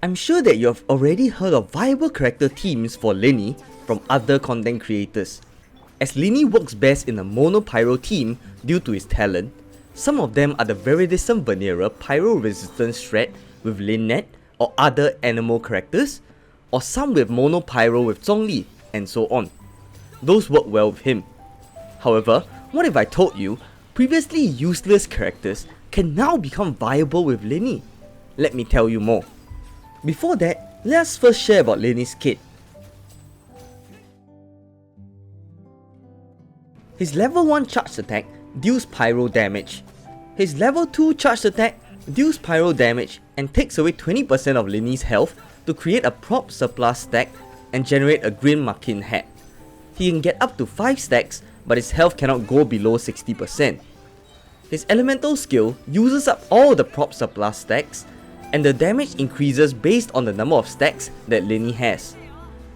I'm sure that you have already heard of viable character teams for Lyney from other content creators. As Lyney works best in a mono pyro team due to his talent, some of them are the Veridism Vanera pyro resistance threat with Lynette or other animal characters, or some with mono pyro with Zhongli, and so on. Those work well with him. However, what if I told you previously useless characters can now become viable with Lyney? Let me tell you more. Before that, let us first share about Lyney's kit. His level 1 charged attack deals pyro damage. His level 2 charged attack deals pyro damage and takes away 20% of Lyney's health to create a prop surplus stack and generate a green Makin hat. He can get up to 5 stacks, but his health cannot go below 60%. His elemental skill uses up all the prop surplus stacks, and the damage increases based on the number of stacks that Lyney has.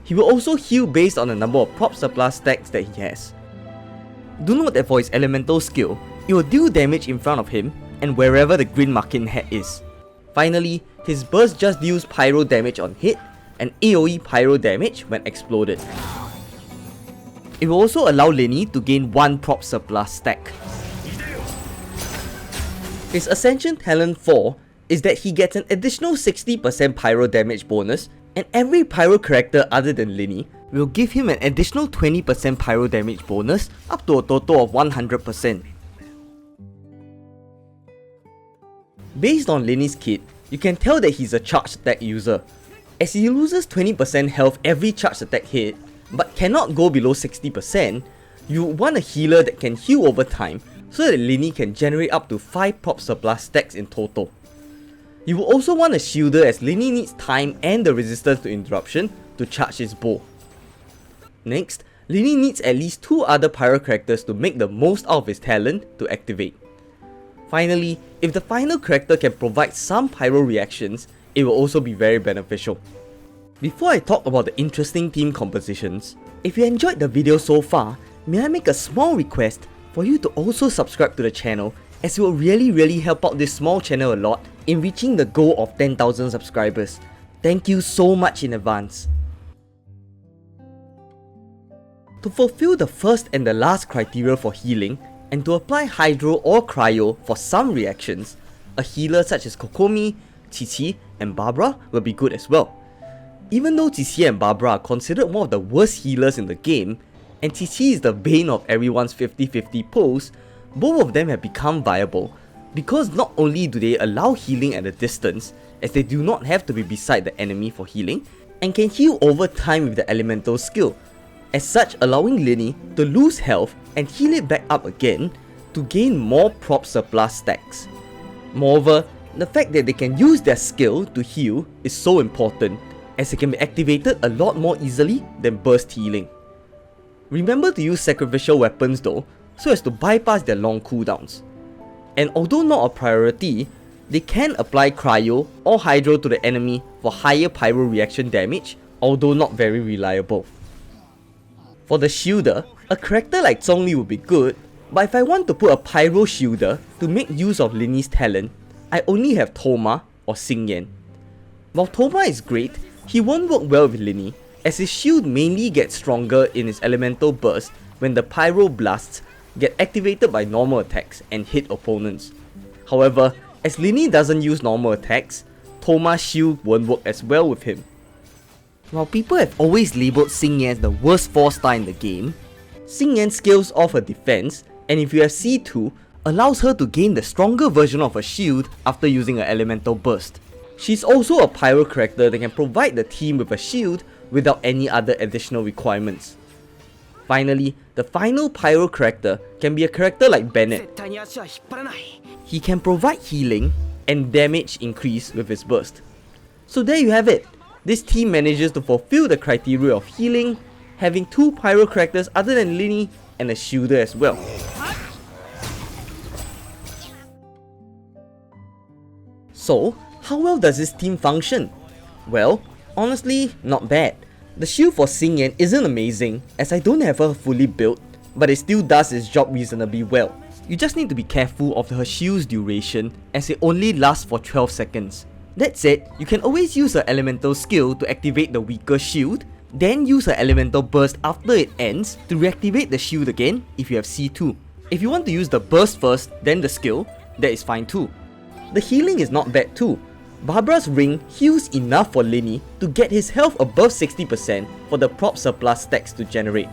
He will also heal based on the number of prop surplus stacks that he has. Do note that for his elemental skill, it will deal damage in front of him and wherever the green Makin hat is. Finally, his burst just deals pyro damage on hit and AoE pyro damage when exploded. It will also allow Lyney to gain 1 prop surplus stack. His Ascension Talent 4 is that he gets an additional 60% pyro damage bonus, and every pyro character other than Lyney will give him an additional 20% pyro damage bonus up to a total of 100%. Based on Lyney's kit, you can tell that he's a charged attack user, as he loses 20% health every charged attack hit, but cannot go below 60%. You want a healer that can heal over time so that Lyney can generate up to 5 prop surplus stacks in total. You will also want a shielder, as Lyney needs time and the resistance to interruption to charge his bow. Next, Lyney needs at least 2 other pyro characters to make the most out of his talent to activate. Finally, if the final character can provide some pyro reactions, it will also be very beneficial. Before I talk about the interesting team compositions, if you enjoyed the video so far, may I make a small request for you to also subscribe to the channel, as it will really help out this small channel a lot in reaching the goal of 10,000 subscribers. Thank you so much in advance. To fulfill the first and the last criteria for healing, and to apply Hydro or Cryo for some reactions, a healer such as Kokomi, Qiqi and Barbara will be good as well. Even though Qiqi and Barbara are considered one of the worst healers in the game, and Qiqi is the bane of everyone's 50-50 pulls, both of them have become viable because not only do they allow healing at a distance, as they do not have to be beside the enemy for healing, and can heal over time with the elemental skill, as such allowing Lyney to lose health and heal it back up again to gain more prop surplus stacks. Moreover, the fact that they can use their skill to heal is so important, as it can be activated a lot more easily than burst healing. Remember to use sacrificial weapons though, so as to bypass their long cooldowns. And although not a priority, they can apply Cryo or Hydro to the enemy for higher pyro reaction damage, although not very reliable. For the shielder, a character like Zhongli would be good, but if I want to put a pyro shielder to make use of Lyney's talent, I only have Thoma or Xinyan. While Thoma is great, he won't work well with Lyney, as his shield mainly gets stronger in his elemental burst when the pyro blasts get activated by normal attacks and hit opponents. However, as Lyney doesn't use normal attacks, Thoma's shield won't work as well with him. While people have always labelled Xinyan as the worst 4-star in the game, Xinyan scales off her defense, and if you have C2, allows her to gain the stronger version of her shield after using her elemental burst. She's also a pyro character that can provide the team with a shield without any other additional requirements. Finally, the final pyro character can be a character like Bennett. He can provide healing and damage increase with his burst. So there you have it. This team manages to fulfill the criteria of healing, having 2 pyro characters other than Lyney and a shielder as well. So, how well does this team function? Well, honestly, not bad. The shield for Xinyan isn't amazing, as I don't have her fully built, but it still does its job reasonably well. You just need to be careful of her shield's duration, as it only lasts for 12 seconds. That said, you can always use her elemental skill to activate the weaker shield, then use her elemental burst after it ends to reactivate the shield again if you have C2. If you want to use the burst first, then the skill, that is fine too. The healing is not bad too. Barbara's ring heals enough for Lyney to get his health above 60% for the prop surplus stacks to generate.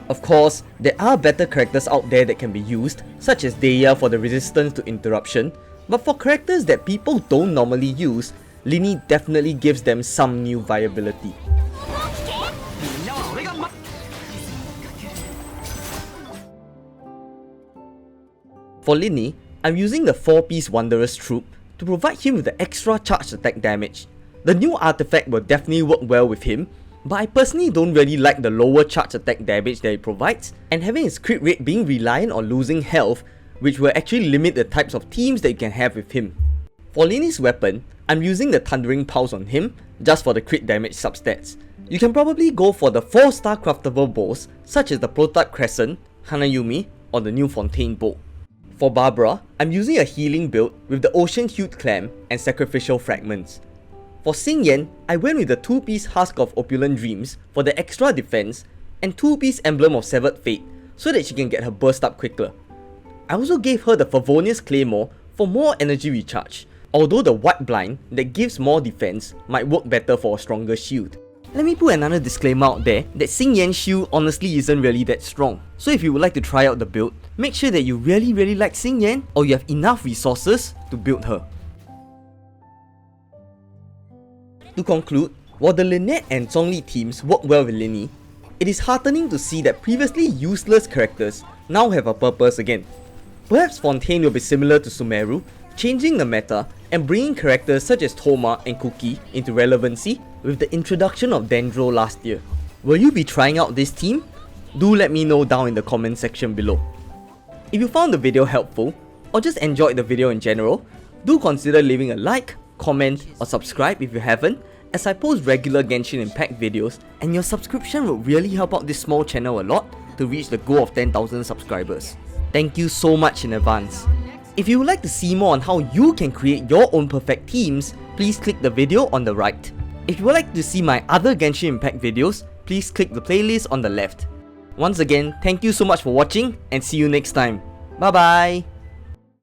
Of course, there are better characters out there that can be used, such as Deya for the resistance to interruption, but for characters that people don't normally use, Lyney definitely gives them some new viability. For Lyney, I'm using the 4-piece Wanderer's Troop to provide him with the extra charged attack damage. The new artifact will definitely work well with him, but I personally don't really like the lower charged attack damage that it provides, and having his crit rate being reliant on losing health, which will actually limit the types of teams that you can have with him. For Lyney's weapon, I'm using the Thundering Pulse on him, just for the crit damage substats. You can probably go for the 4-star craftable bows, such as the Prototype Crescent, Hanayumi, or the new Fontaine Bolt. For Barbara, I'm using a healing build with the Ocean-Hued Clam and Sacrificial Fragments. For Xinyan, I went with the 2-piece Husk of Opulent Dreams for the extra defense and 2-piece Emblem of Severed Fate so that she can get her burst up quicker. I also gave her the Favonius Claymore for more energy recharge, although the White Blind that gives more defense might work better for a stronger shield. Let me put another disclaimer out there that Xinyan's shield honestly isn't really that strong. So if you would like to try out the build, make sure that you really like Xinyan or you have enough resources to build her. To conclude, while the Lynette and Zhongli teams work well with Lyney, it is heartening to see that previously useless characters now have a purpose again. Perhaps Fontaine will be similar to Sumeru, changing the meta and bringing characters such as Thoma and Cookie into relevancy with the introduction of Dendro last year. Will you be trying out this team? Do let me know down in the comment section below. If you found the video helpful, or just enjoyed the video in general, do consider leaving a like, comment or subscribe if you haven't, as I post regular Genshin Impact videos, and your subscription will really help out this small channel a lot to reach the goal of 10,000 subscribers. Thank you so much in advance. If you would like to see more on how you can create your own perfect teams, please click the video on the right. If you would like to see my other Genshin Impact videos, please click the playlist on the left. Once again, thank you so much for watching and see you next time. Bye bye!